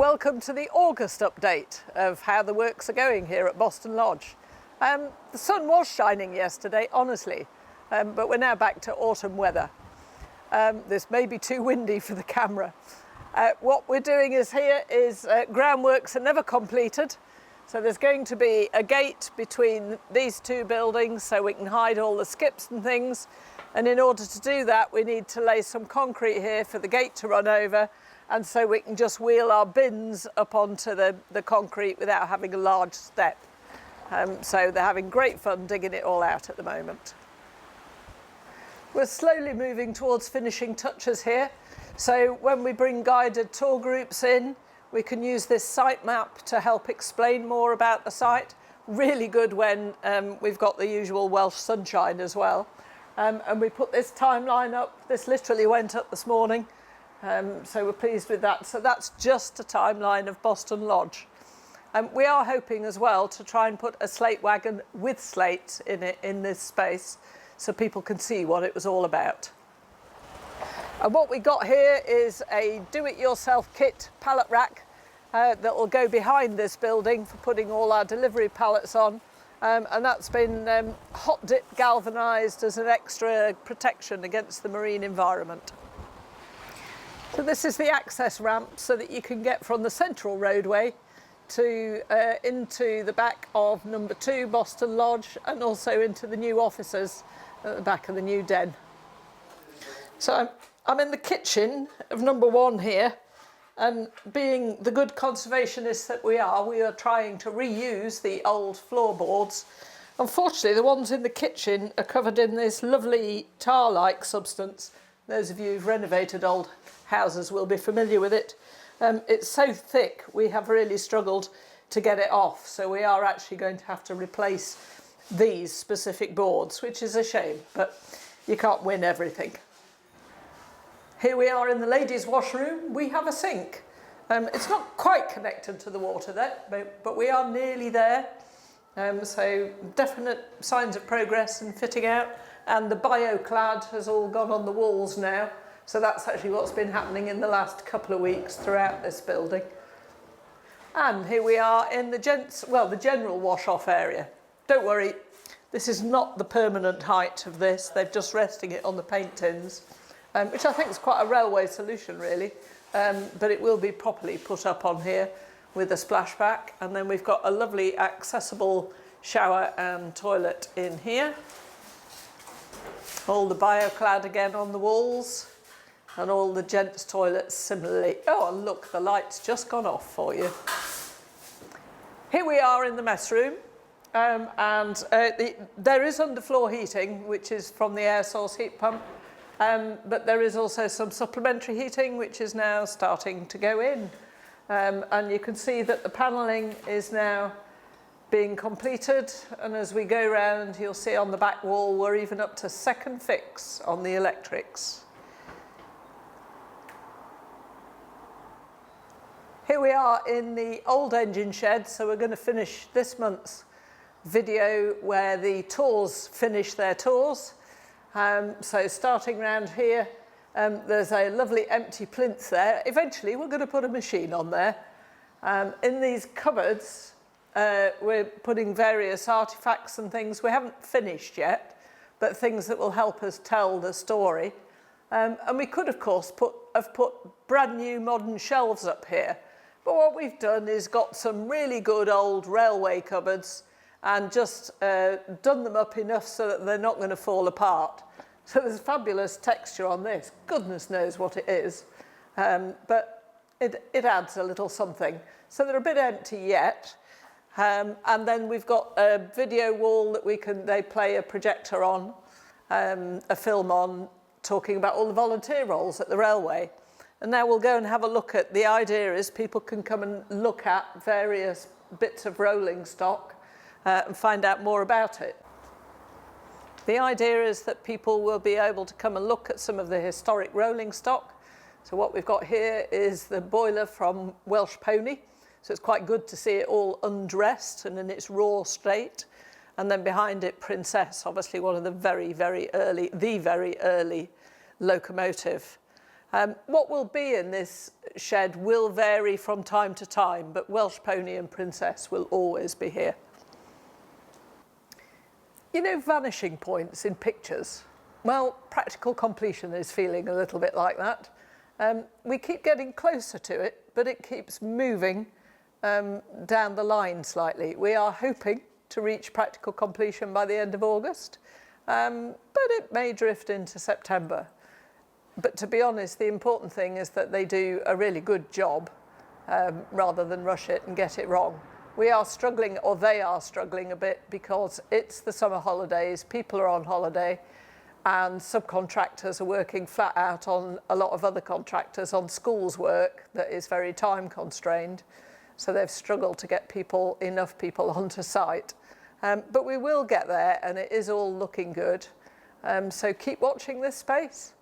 welcome to the August update of how the works are going here at Boston Lodge. The sun was shining yesterday, honestly, but we're now back to autumn weather. This may be too windy for the camera. What we're doing is groundworks are never completed, so there's going to be a gate between these two buildings so we can hide all the skips and things, and in order to do that we need to lay some concrete here for the gate to run over, and so we can just wheel our bins up onto the concrete without having a large step. So they're having great fun digging it all out at the moment. We're slowly moving towards finishing touches here. So when we bring guided tour groups in, we can use this site map to help explain more about the site. Really good when we've got the usual Welsh sunshine as well. And we put this timeline up. This literally went up this morning. So we're pleased with that. So that's just a timeline of Boston Lodge. We are hoping as well to try and put a slate wagon with slates in this space so people can see what it was all about. And what we got here is a do-it-yourself kit pallet rack that will go behind this building for putting all our delivery pallets on. And that's been hot dip galvanised as an extra protection against the marine environment. So this is the access ramp so that you can get from the central roadway to into the back of number 2 Boston Lodge, and also into the new offices at the back of the new den. So I'm in the kitchen of number 1 here, and being the good conservationists that we are trying to reuse the old floorboards. Unfortunately, the ones in the kitchen are covered in this lovely tar-like substance. Those of you who've renovated old houses will be familiar with it. It's so thick we have really struggled to get it off, so we are actually going to have to replace these specific boards, which is a shame, but you can't win everything. Here we are in the ladies' washroom. We have a sink. It's not quite connected to the water there, but we are nearly there. So definite signs of progress in fitting out, and the bioclad has all gone on the walls now. So that's actually what's been happening in the last couple of weeks throughout this building. And here we are in the general wash-off area. Don't worry, this is not the permanent height of this. They're just resting it on the paint tins, which I think is quite a railway solution, really. But it will be properly put up on here with a splashback. And then we've got a lovely accessible shower and toilet in here. All the bioclad again on the walls. And all the gents' toilets similarly. Oh, and look, the light's just gone off for you. Here we are in the mess room. There is underfloor heating, which is from the air source heat pump. But there is also some supplementary heating, which is now starting to go in. And you can see that the panelling is now being completed. And as we go round, you'll see on the back wall, we're even up to second fix on the electrics. Here we are in the old engine shed, so we're going to finish this month's video where the tours finish their tours. So starting around here, there's a lovely empty plinth there. Eventually we're going to put a machine on there. In these cupboards, we're putting various artefacts and things. We haven't finished yet, but things that will help us tell the story. And we could, of course, have put brand new modern shelves up here. But what we've done is got some really good old railway cupboards and just done them up enough so that they're not going to fall apart. So there's fabulous texture on this. Goodness knows what it is. But it adds a little something. So they're a bit empty yet. And then we've got a video wall that they play a projector on, a film on, talking about all the volunteer roles at the railway. And now we'll go and have a look at, the idea is people can come and look at various bits of rolling stock and find out more about it. The idea is that people will be able to come and look at some of the historic rolling stock. So what we've got here is the boiler from Welsh Pony. So it's quite good to see it all undressed and in its raw state. And then behind it, Princess, obviously one of the very, very early locomotive. What will be in this shed will vary from time to time, but Welsh Pony and Princess will always be here. You know, vanishing points in pictures? Well, practical completion is feeling a little bit like that. We keep getting closer to it, but it keeps moving down the line slightly. We are hoping to reach practical completion by the end of August, but it may drift into September. But to be honest, the important thing is that they do a really good job rather than rush it and get it wrong. We are struggling, or they are struggling a bit, because it's the summer holidays, people are on holiday, and subcontractors are working flat out on a lot of other contractors on schools work that is very time constrained. So they've struggled to get enough people onto site. But we will get there, and it is all looking good. So keep watching this space.